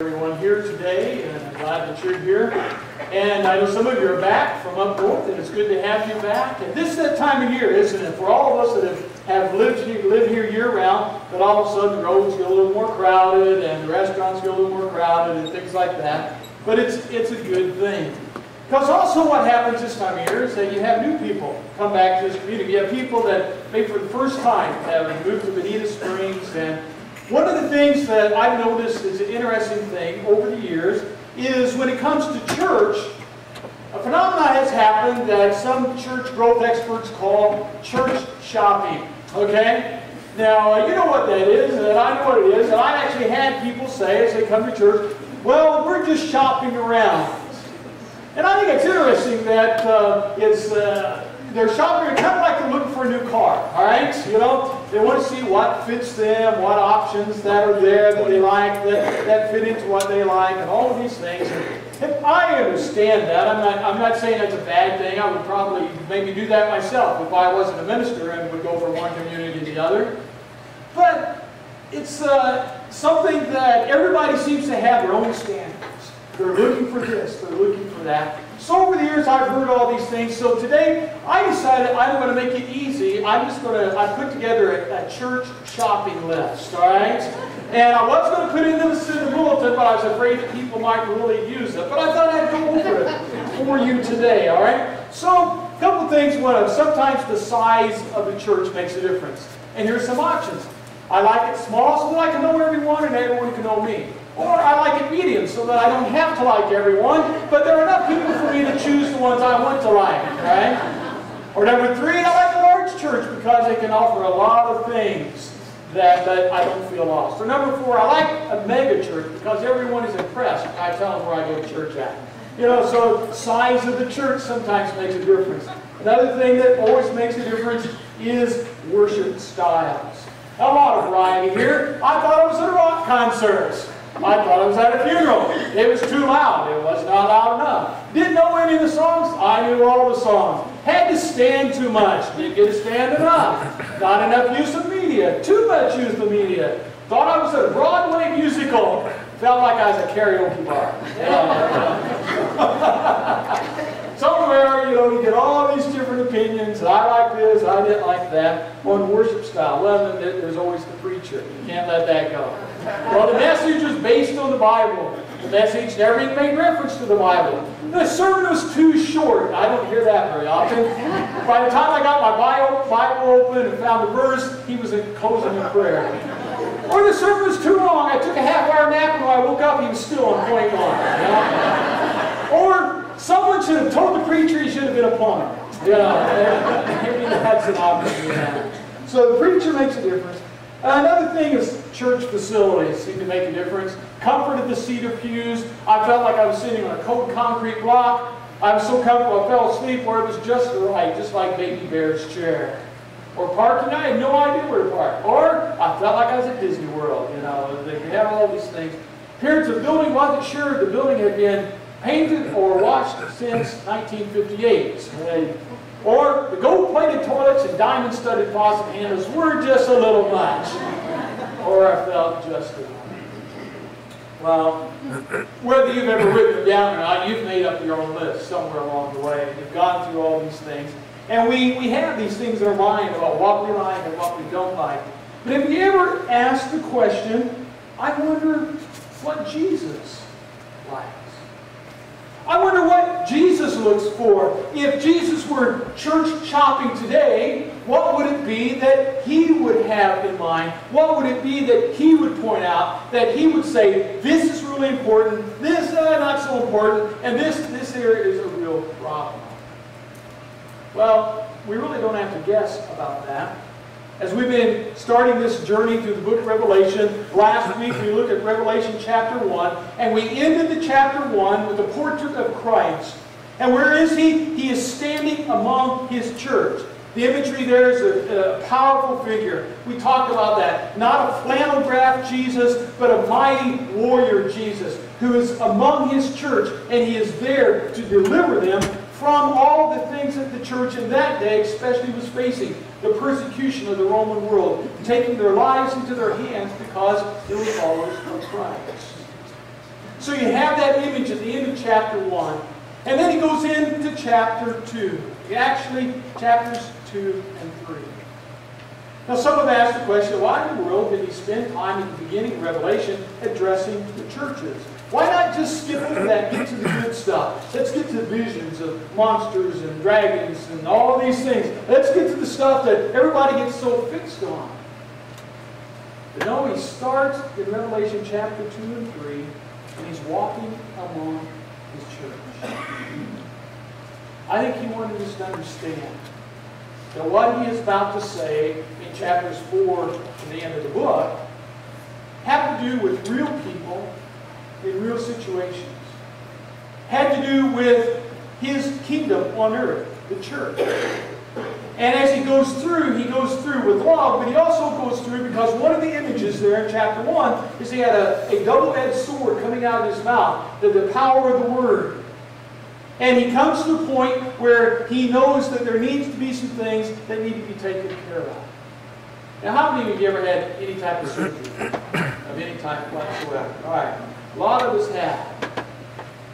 Everyone here today, and I'm glad that you're here. And I know some of you are back from up north, and it's good to have you back. And this is that time of year, isn't it? For all of us that have lived here year-round, that all of a sudden the roads get a little more crowded, and the restaurants get a little more crowded, and things like that. But it's a good thing. Because also what happens this time of year is that you have new people come back to this community. You have people that maybe for the first time have moved to Bonita Springs. And one of the things that I've noticed is an interesting thing over the years is when it comes to church, a phenomenon has happened that some church growth experts call church shopping. Okay? Now, you know what that is, and I know what it is. And I've actually had people say as they come to church, well, we're just shopping around. And I think it's interesting that they're shopping, kind of like they're looking for a new car, all right? You know, they want to see what fits them, what options that are there that they like, that fit into what they like, and all of these things. And I understand that. I'm not saying that's a bad thing. I would probably maybe do that myself if I wasn't a minister and would go from one community to the other. But it's something that everybody seems to have their own standards. They're looking for this, they're looking for that. So over the years I've heard all these things. So today I decided I'm going to make it easy. I put together a church shopping list, all right? And I was going to put it in the bulletin, but I was afraid that people might really use it. But I thought I'd go over it for you today, all right? So a couple things. Sometimes the size of the church makes a difference. And here's some options. I like it small so that I can know everyone and everyone can know me. Or I like it medium so that I don't have to like everyone, but there are enough people for me to choose the ones I want to like, right? Or number three, I like a large church because it can offer a lot of things that I don't feel lost. Or number four, I like a mega church because everyone is impressed when I tell them where I go to church at. You know, so size of the church sometimes makes a difference. Another thing that always makes a difference is worship styles. A lot of variety here. I thought I was at a rock concert. I thought I was at a funeral. It was too loud. It was not loud enough. Didn't know any of the songs. I knew all the songs. Had to stand too much. Didn't get to stand enough. Not enough use of media. Too much use of media. Thought I was at a Broadway musical. Felt like I was at a karaoke bar. Somewhere, you know, you get all these different opinions. I like this, I didn't like that. On worship style, well, there's always the preacher. You can't let that go. Well, the message was based on the Bible. The message never even made reference to the Bible. The sermon was too short. I don't hear that very often. By the time I got my Bible open and found the verse, he was closing in prayer. Or the sermon was too long. I took a half-hour nap, and when I woke up, he was still on point one. You know? Or someone should have told the preacher he should have been a plumber. You know, maybe that's an option. Yeah. So the preacher makes a difference. Another thing is church facilities seem to make a difference. Comfort of the seat or pews. I felt like I was sitting on a cold concrete block. I was so comfortable I fell asleep where it was just right, just like Baby Bear's chair. Or parking, I had no idea where to park. Or I felt like I was at Disney World. You know, they have all these things. Appearance of the building, wasn't sure if the building had been painted or washed since 1958. Or the gold-plated toilets and diamond-studded faucet handles were just a little much. Or I felt just enough. Well, whether you've ever written them down or not, you've made up your own list somewhere along the way. You've gone through all these things. And we have these things in our mind about what we like and what we don't like. But have you ever asked the question, I wonder what Jesus likes? I wonder what Jesus looks for. If Jesus were church shopping today, what would it be that he would have in mind? What would it be that he would point out, that he would say, this is really important, this not so important, and this area is a real problem? Well, we really don't have to guess about that. As we've been starting this journey through the book of Revelation, last week we looked at Revelation chapter 1, and we ended the chapter 1 with a portrait of Christ. And where is he? He is standing among his church. The imagery there is a powerful figure. We talked about that. Not a flannel graph Jesus, but a mighty warrior Jesus who is among his church, and he is there to deliver them from all the things that the church in that day especially was facing. The persecution of the Roman world, taking their lives into their hands because they were followers of Christ. So you have that image at the end of chapter 1. And then he goes into chapter 2. Actually, chapters 2 and 3. Now some have asked the question, why in the world did he spend time at the beginning of Revelation addressing the churches? Why not just skip over that and get to the good stuff? Let's get to the visions of monsters and dragons and all these things. Let's get to the stuff that everybody gets so fixed on. But no, he starts in Revelation chapter 2 and 3, and he's walking among his church. I think he wanted us to understand that what he is about to say in chapters 4 to the end of the book had to do with real people in real situations. Had to do with his kingdom on earth, the church. And as he goes through with love, but he also goes through because one of the images there in chapter 1 is he had a double-edged sword coming out of his mouth, the power of the Word. And he comes to the point where he knows that there needs to be some things that need to be taken care of. Now, how many of you ever had any type of surgery of any type whatsoever? All right. A lot of us have.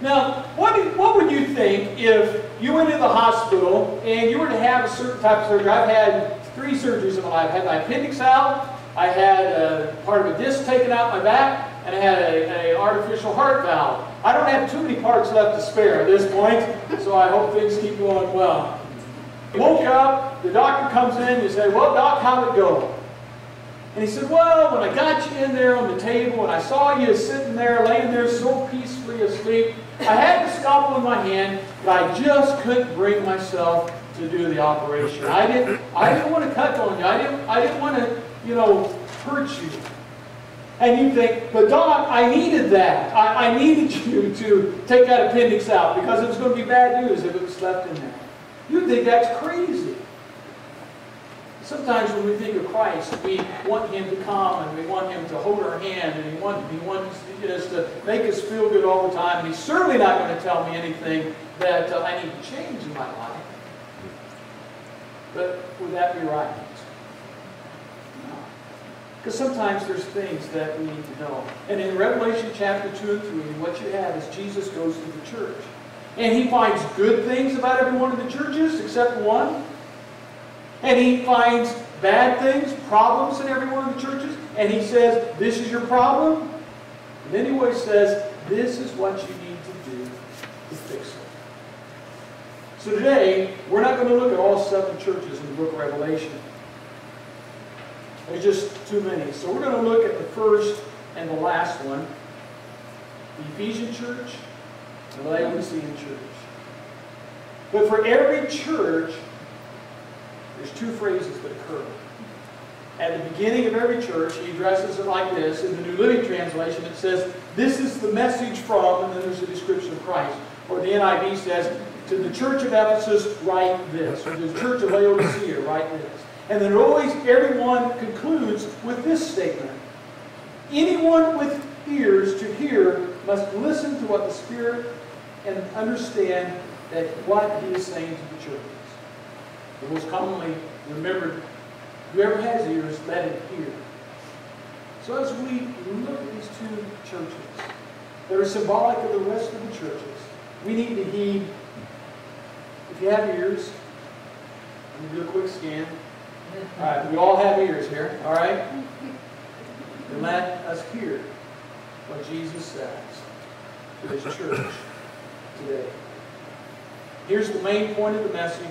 Now, what would you think if you went into the hospital and you were to have a certain type of surgery? I've had 3 surgeries in my life. I had my appendix out, I had part of a disc taken out my back, and I had an artificial heart valve. I don't have too many parts left to spare at this point, so I hope things keep going well. Woke up, the doctor comes in, you say, well, Doc, how'd it go? And he said, well, when I got you in there on the table and I saw you sitting there, laying there so peacefully asleep, I had the scalpel in my hand, but I just couldn't bring myself to do the operation. I didn't want to cut on you. I didn't want to, hurt you. And you think, but Doc, I needed that. I needed you to take that appendix out because it was going to be bad news if it was left in there. You think that's crazy. Sometimes when we think of Christ, we want Him to come and we want Him to hold our hand and He wants us to make us feel good all the time. And He's certainly not going to tell me anything that I need to change in my life. But would that be right? No. Because sometimes there's things that we need to know. And in Revelation chapter 2 and 3, what you have is Jesus goes to the church. And He finds good things about every one of the churches except one. And He finds bad things, problems in every one of the churches. And He says, this is your problem. And then He always says, this is what you need to do to fix it. So today, we're not going to look at all 7 churches in the book of Revelation. There's just too many. So we're going to look at the first and the last one. The Ephesian church and the Laodicean church. But for every church, there's 2 phrases that occur. At the beginning of every church, he addresses it like this. In the New Living Translation, it says, this is the message from, and then there's a description of Christ. Or the NIV says, to the church of Ephesus, write this. Or to the church of Laodicea, write this. And then always, everyone concludes with this statement. Anyone with ears to hear must listen to what the Spirit and understand that what He is saying to the churches. The most commonly remembered, whoever has ears, let him hear. So as we look at these 2 churches that are symbolic of the rest of the churches, we need to heed. If you have ears, let me do a quick scan. All right, we all have ears here, all right? And let us hear what Jesus says to His church today. Here's the main point of the message.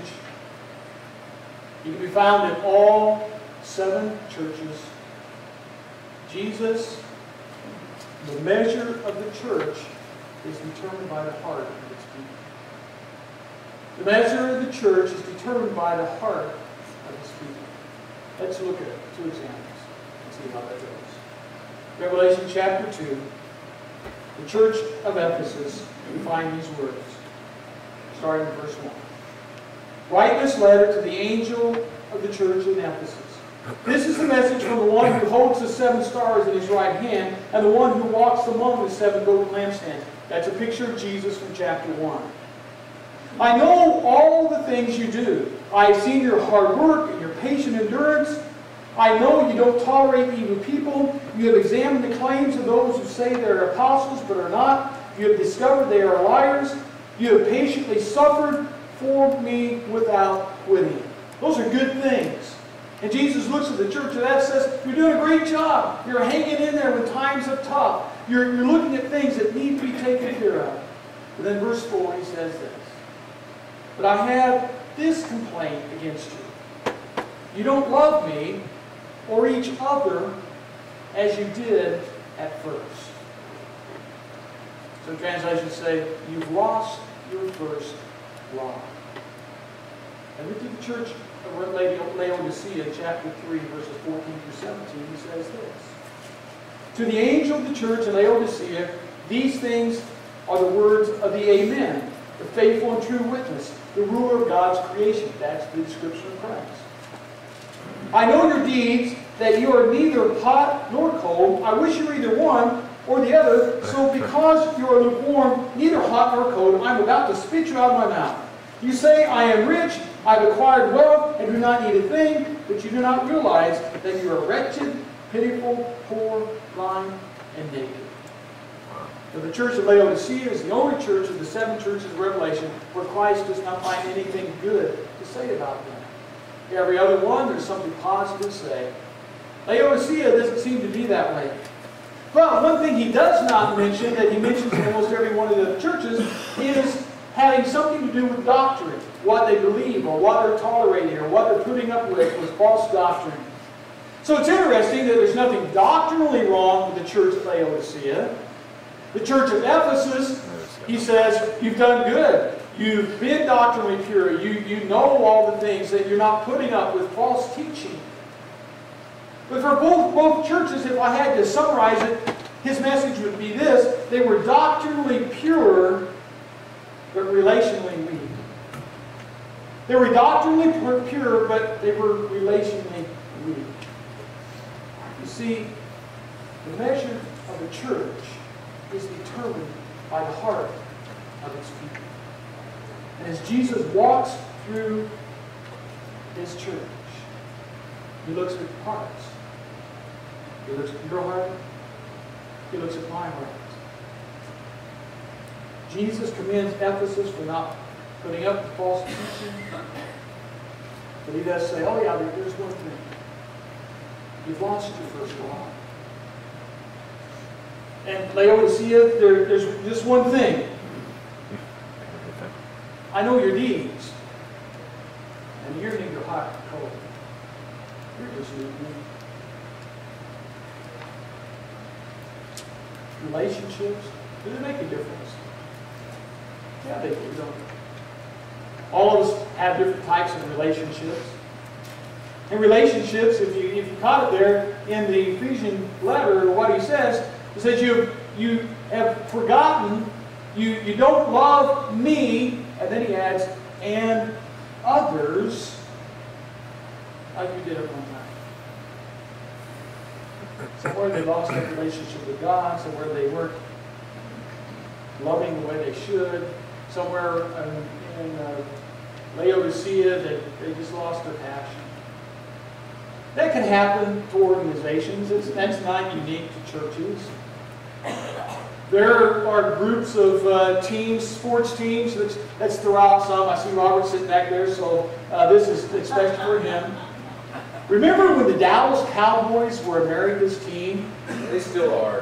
It can be found in all 7 churches. Jesus, the measure of the church, is determined by the heart of its people. The measure of the church is determined by the heart of its people. Let's look at 2 examples and see how that goes. Revelation chapter 2, the church of Ephesus, we find these words, starting in verse 1. Write this letter to the angel of the church in Ephesus. This is the message from the one who holds the 7 stars in his right hand and the one who walks among the 7 golden lampstands. That's a picture of Jesus from chapter 1. I know all the things you do. I have seen your hard work and your patient endurance. I know you don't tolerate evil people. You have examined the claims of those who say they are apostles but are not. You have discovered they are liars. You have patiently suffered for me without quitting. Those are good things. And Jesus looks at the church of Ephesus and says, you're doing a great job. You're hanging in there when times are tough. You're looking at things that need to be taken care of. But then verse 4, he says this. But I have this complaint against you. You don't love me or each other as you did at first. Some translations say, you've lost your first love. And look at the church of Laodicea, chapter 3, verses 14 through 17, he says this. To the angel of the church in Laodicea, these things are the words of the Amen, the faithful and true witness, the ruler of God's creation. That's the description of Christ. I know your deeds, that you are neither hot nor cold. I wish you were either one or the other. So because you are lukewarm, neither hot nor cold, I am about to spit you out of my mouth. You say, I am rich, I have acquired wealth, and do not need a thing, but you do not realize that you are wretched, pitiful, poor, blind, and naked. So the church of Laodicea is the only church of the 7 churches of Revelation where Christ does not find anything good to say about them. Every other one, there's something positive to say. Laodicea doesn't seem to be that way. But one thing he does not mention, that he mentions in almost every one of the churches, is having something to do with doctrine. What they believe, or what they're tolerating, or what they're putting up with false doctrine. So it's interesting that there's nothing doctrinally wrong with the church of Laodicea. The church of Ephesus, he says, you've done good. You've been doctrinally pure. You know all the things, that you're not putting up with false teaching. But for both churches, if I had to summarize it, his message would be this. They were doctrinally pure, but relationally weak. They were doctrinally pure, but they were relationally weak. You see, the measure of the church is determined by the heart of its people. And as Jesus walks through his church, he looks at hearts. He looks at your heart. He looks at my heart. Jesus commends Ephesus for not putting up with false teaching. But he does say, oh yeah, there's one thing. You've lost your first love. And Laodicea, there's just one thing. I know your deeds. And you're neither hot nor cold. You're just lukewarm. Relationships, do they make a difference? Yeah, they do, don't they? All of us have different types of relationships. And relationships, if you caught it there in the Ephesian letter, what he says you have forgotten, you don't love me, and then he adds, and others like you did at one time. Somewhere they lost their relationship with God, somewhere they weren't loving the way they should, somewhere in Laodicea they just lost their passion. That can happen to organizations. That's not unique to churches. There are groups of teams, sports teams, that's throughout some. I see Robert sitting back there, so this is especially for him. Remember when the Dallas Cowboys were America's team? They still are.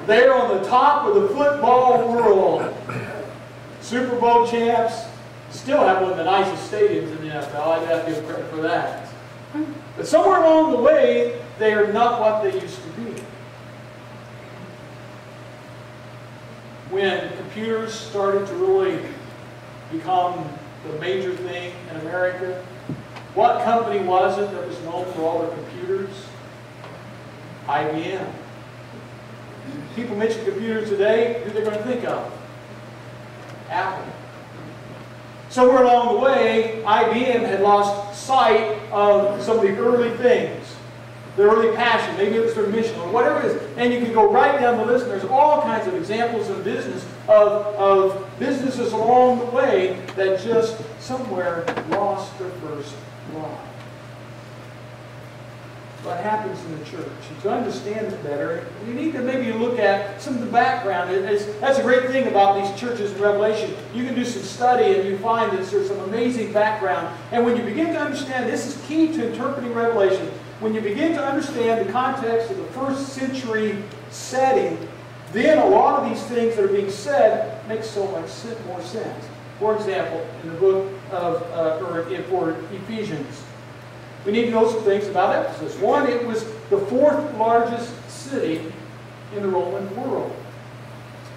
They're on the top of the football world. Super Bowl champs. Still have one of the nicest stadiums in the NFL. I'd have to give credit for that. But somewhere along the way, they are not what they used to be. When computers started to really become the major thing in America, what company was it that was known for all their computers? IBM. People mention computers today, who they're going to think of? Apple. Somewhere along the way, IBM had lost sight of some of the early things, their early passion. Maybe it was their mission or whatever it is. And you can go right down the list, and there's all kinds of examples in business of businesses along the way that just somewhere lost their first love. What happens in the church. And to understand it better, we need to maybe look at some of the background. That's a great thing about these churches in Revelation. You can do some study and you find that there's some amazing background. And when you begin to understand, this is key to interpreting Revelation, when you begin to understand the context of the first century setting, then a lot of these things that are being said make so much more sense. For example, in the book of, for Ephesians, we need to know some things about Ephesus. One, it was the fourth largest city in the Roman world.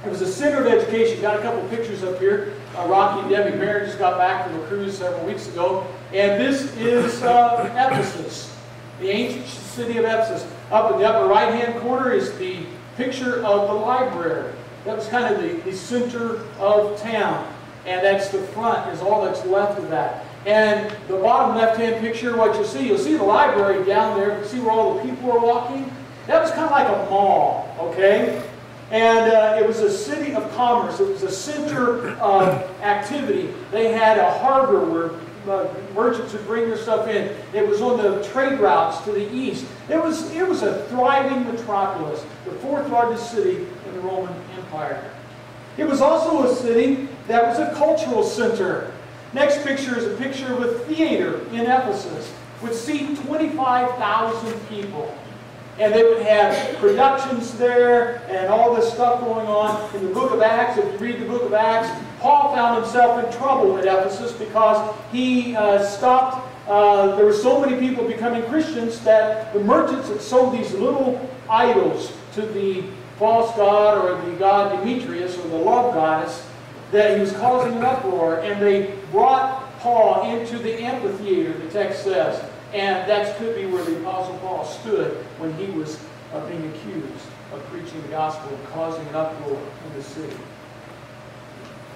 It was a center of education. Got a couple of pictures up here. Rocky and Debbie Mary just got back from a cruise several weeks ago. And this is Ephesus, the ancient city of Ephesus. Up in the upper right-hand corner is the picture of the library. That was kind of the center of town. And that's the front, is all that's left of that. And the bottom left-hand picture, what you'll see the library down there. See where all the people are walking? That was kind of like a mall, okay? And it was a city of commerce. It was a center of activity. They had a harbor where merchants would bring their stuff in. It was on the trade routes to the east. It was a thriving metropolis, the fourth largest city in the Roman Empire. It was also a city that was a cultural center. Next picture is a picture of a theater in Ephesus, which seat 25,000 people. And they would have productions there and all this stuff going on. In the book of Acts, if you read the book of Acts, Paul found himself in trouble at Ephesus because he stopped. There were so many people becoming Christians that the merchants had sold these little idols to the false god or the god Demetrius or the love goddess, that he was causing an uproar, and they brought Paul into the amphitheater, the text says, and that could be where the Apostle Paul stood when he was being accused of preaching the gospel and causing an uproar in the city.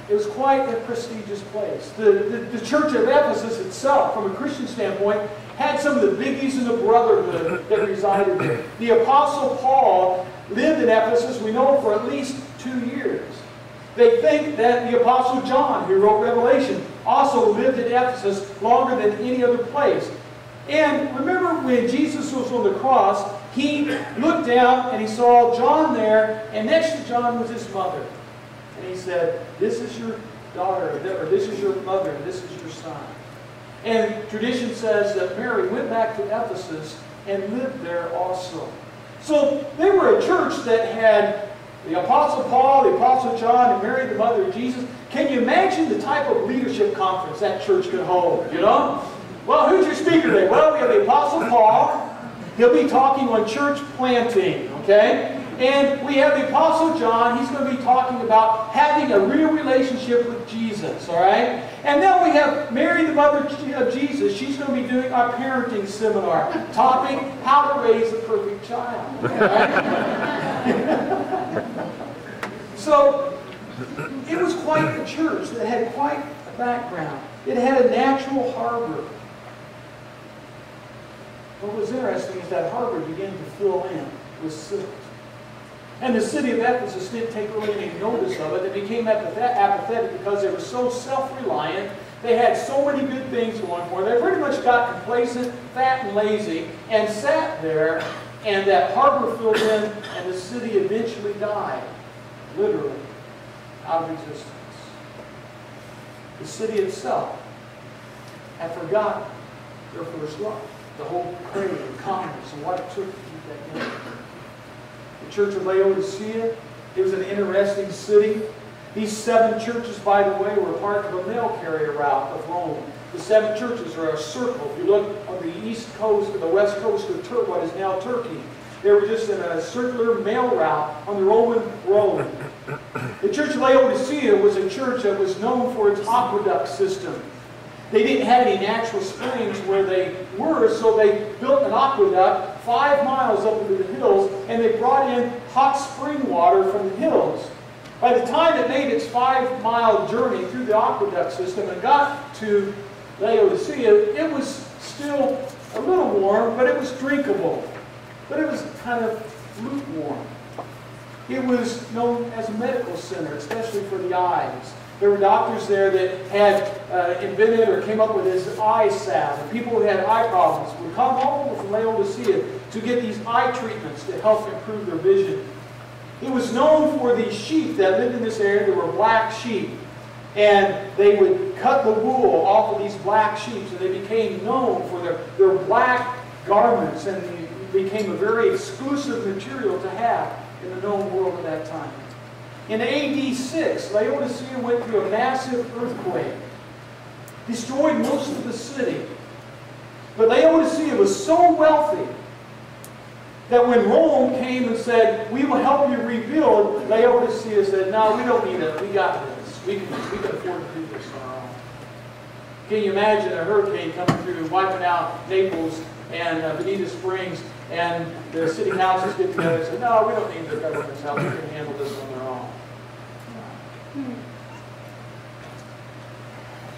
It was quite a prestigious place. The church of Ephesus itself, from a Christian standpoint, had some of the biggies in the brotherhood that resided there. The Apostle Paul lived in Ephesus, we know, for at least 2 years. They think that the Apostle John, who wrote Revelation, also lived in Ephesus longer than any other place. And remember when Jesus was on the cross, he looked down and he saw John there, and next to John was his mother. And he said, "This is your daughter," or "This is your mother, and this is your son." And tradition says that Mary went back to Ephesus and lived there also. So they were a church that had the Apostle Paul, the Apostle John, and Mary, the mother of Jesus. Can you imagine the type of leadership conference that church could hold, you know? Well, who's your speaker today? Well, we have the Apostle Paul. He'll be talking on church planting, okay? And we have the Apostle John. He's going to be talking about having a real relationship with Jesus, all right? And then we have Mary, the mother of Jesus. She's going to be doing our parenting seminar, topic, how to raise a perfect child, all right? So, it was quite a church that had quite a background. It had a natural harbor. What was interesting is that harbor began to fill in with silt. And the city of Ephesus didn't take really any notice of it. They became apathetic because they were so self-reliant. They had so many good things going for them. They pretty much got complacent, fat, and lazy, and sat there, and that harbor filled in, and the city eventually died, literally, out of existence. The city itself had forgotten their first love, the whole trade and commerce and what it took to keep that going. The church of Laodicea, it was an interesting city. These 7 churches, by the way, were part of a mail carrier route of Rome. The 7 churches are a circle. If you look on the east coast and the west coast of what is now Turkey, they were just in a circular mail route on the Roman road. The church of Laodicea was a church that was known for its aqueduct system. They didn't have any natural springs where they were, so they built an aqueduct 5 miles up into the hills, and they brought in hot spring water from the hills. By the time it made its 5-mile journey through the aqueduct system and got to Laodicea, it was still a little warm, but it was drinkable. But it was kind of lukewarm. It was known as a medical center, especially for the eyes. There were doctors there that had invented or came up with this eye salve. And people who had eye problems would come all over from Laodicea to get these eye treatments to help improve their vision. It was known for these sheep that lived in this area. There were black sheep. And they would cut the wool off of these black sheep. So they became known for their black garments. And it became a very exclusive material to have in the known world at that time. In AD 6, Laodicea went through a massive earthquake. Destroyed most of the city. But Laodicea was so wealthy that when Rome came and said, we will help you rebuild, Laodicea said, no, we don't need it. We got this. We can afford to do this on our own. Can you imagine a hurricane coming through, wiping out Naples and Bonita Springs, and the city councils get together and say, no, we don't need the government's help. We can handle this on our own.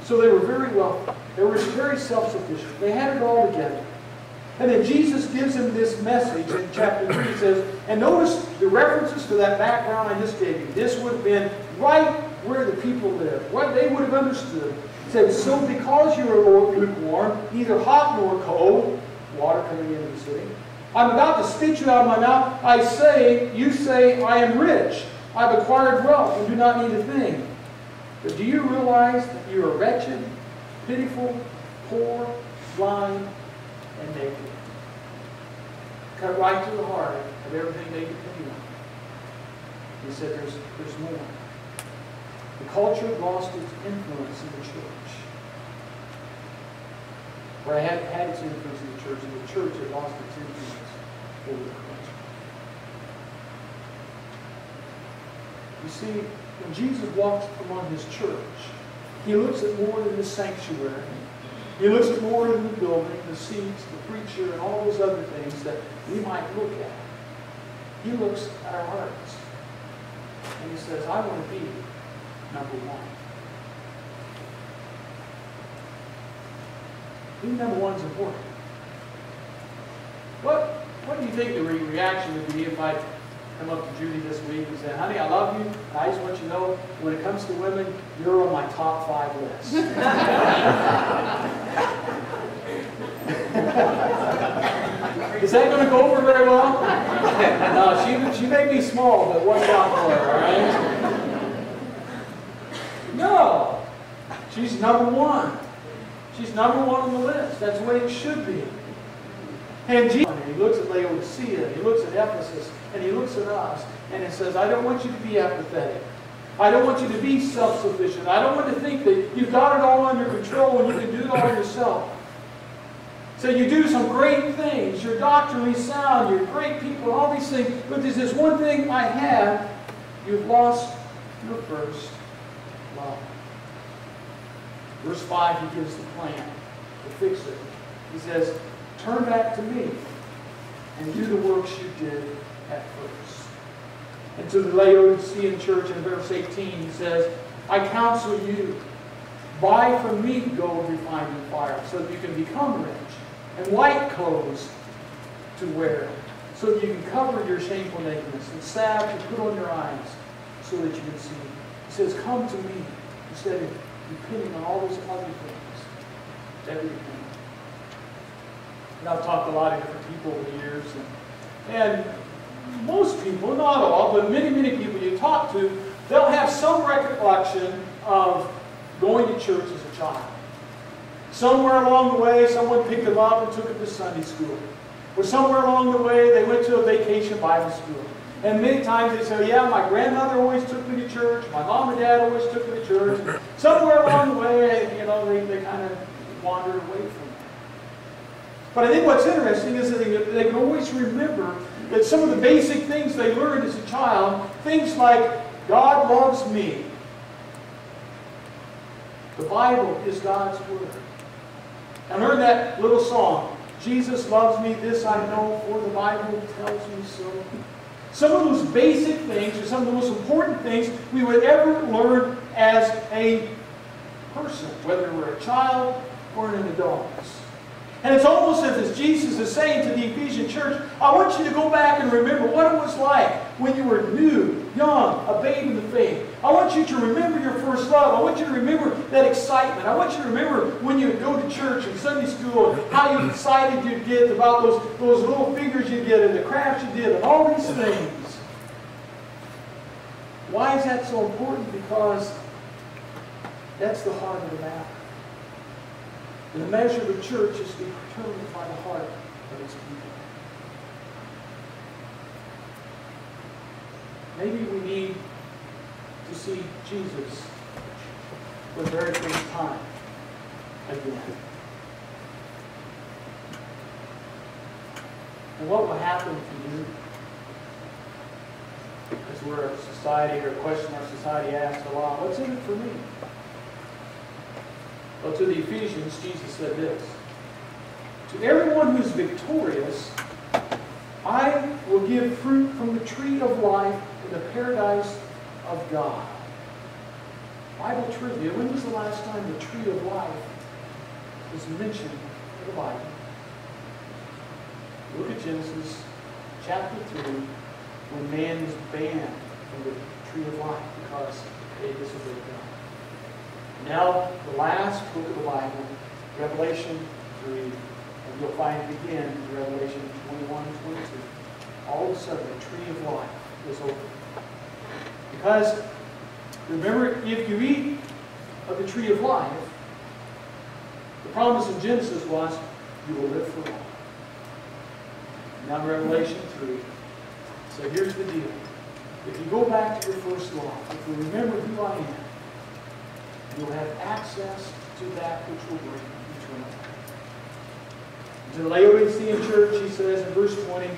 So they were very wealthy. They were very self-sufficient. They had it all together. And then Jesus gives them this message in chapter 3. He says, and notice the references to that background I just gave you. This would have been right where the people lived, what they would have understood. He said, so because you are lukewarm, neither hot nor cold, water coming into the city, I'm about to spit you out of my mouth. You say, I am rich. I've acquired wealth and do not need a thing. But do you realize that you are wretched, pitiful, poor, blind, and naked? Cut right to the heart of everything they depend on. He said there's more. The culture lost its influence in the church. Where it had its influence in the church, and the church had lost its influence over the culture. You see, when Jesus walks among His church, He looks at more than the sanctuary. He looks at more than the building, the seats, the preacher, and all those other things that we might look at. He looks at our hearts. And He says, I want to be number one. Being number one is important. What do you think the reaction would be if I come up to Judy this week and say, honey, I love you. I just want you to know, when it comes to women, you're on my top 5 list. Is that going to go over very well? No, she may be small, but watch out for her, all right? No. She's number one. She's number one on the list. That's the way it should be. And Jesus, he looks at Laodicea, he looks at Ephesus, and he looks at us, and he says, I don't want you to be apathetic. I don't want you to be self-sufficient. I don't want to think that you've got it all under control and you can do it all yourself. So you do some great things. You're doctrinally sound. You're great people, all these things. But there's this one thing I have. You've lost your first love. Verse 5, he gives the plan to fix it. He says, turn back to me and do the works you did at first. And to the Laodicean church in verse 18, he says, I counsel you, buy from me gold refined in fire, so that you can become rich, and white clothes to wear, so that you can cover your shameful nakedness, and salve to put on your eyes, so that you can see. He says, come to me, instead of depending on all those other things. Everything. And I've talked to a lot of different people over the years, and most people, not all, but many, many people you talk to, they'll have some recollection of going to church as a child. Somewhere along the way, someone picked them up and took them to Sunday school. Or somewhere along the way, they went to a vacation Bible school. And many times they say, yeah, my grandmother always took me to church. My mom and dad always took me to church. And somewhere along the way, you know, they kind of wandered away from that. But I think what's interesting is that they can always remember that some of the basic things they learned as a child, things like, God loves me. The Bible is God's Word. I learned that little song, Jesus loves me, this I know, for the Bible tells me so. Some of those basic things, or some of the most important things we would ever learn as a person, whether we're a child or an adult. And it's almost as Jesus is saying to the Ephesian church, I want you to go back and remember what it was like when you were new, young, a babe in the faith. I want you to remember your first love. I want you to remember that excitement. I want you to remember when you go to church and Sunday school and how you excited you get about those little figures you did and the crafts you did and all these things. Why is that so important? Because that's the heart of the matter. And the measure of the church is determined by the heart of its people. Maybe we need to see Jesus for the very first time again. And what will happen to you? As we're a society, or a question our society asks a lot, what's in it for me? Well, to the Ephesians, Jesus said this: to everyone who's victorious, I will give fruit from the tree of life in the paradise of God. Bible trivia: when was the last time the tree of life was mentioned in the Bible? Look at Genesis chapter 3, when man was banned from the tree of life because they disobeyed God. Now, the last book of the Bible, Revelation 3, and you'll find it again in Revelation 21 and 22. All of a sudden, the tree of life is open. Because, remember, if you eat of the tree of life, the promise in Genesis was, you will live for long. Now in Revelation 3, so here's the deal. If you go back to your first love, if you remember who I am, you'll have access to that which will bring eternal life. To the Laodicean church, he says in verse 20,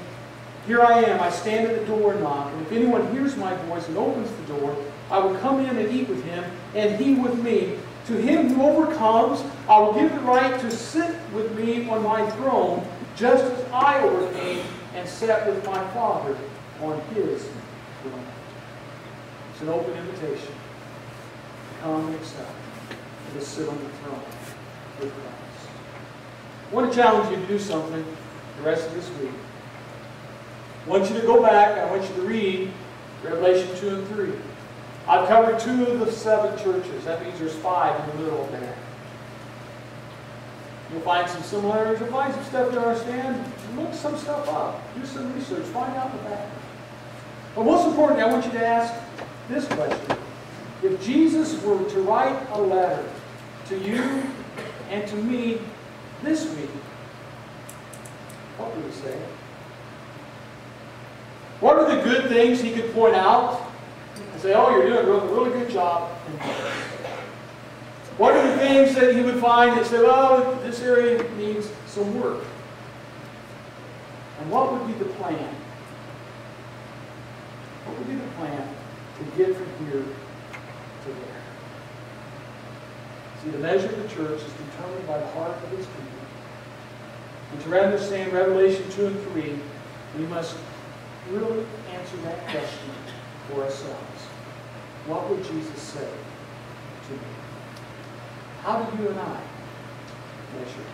here I am, I stand at the door and knock, and if anyone hears my voice and opens the door, I will come in and eat with him, and he with me. To him who overcomes, I will give the right to sit with me on my throne, just as I overcame and sat with my Father on his throne. It's an open invitation. Come and accept, and to sit on the throne with Christ. I want to challenge you to do something the rest of this week. I want you to go back, I want you to read Revelation 2 and 3. I've covered 2 of the 7 churches. That means there's 5 in the middle there. You'll find some similarities. You'll find some stuff you don't understand. Look some stuff up. Do some research. Find out the fact. But most importantly, I want you to ask this question. If Jesus were to write a letter to you and to me this week, what would he say? What are the good things he could point out and say, oh, you're doing a really good job? What are the things that he would find that say, well, this area needs some work? And what would be the plan? What would be the plan to get from here to there? See, the measure of the church is determined by the heart of its people. And to understand Revelation 2 and 3, we must really answer that question for ourselves. What would Jesus say to me? How do you and I measure?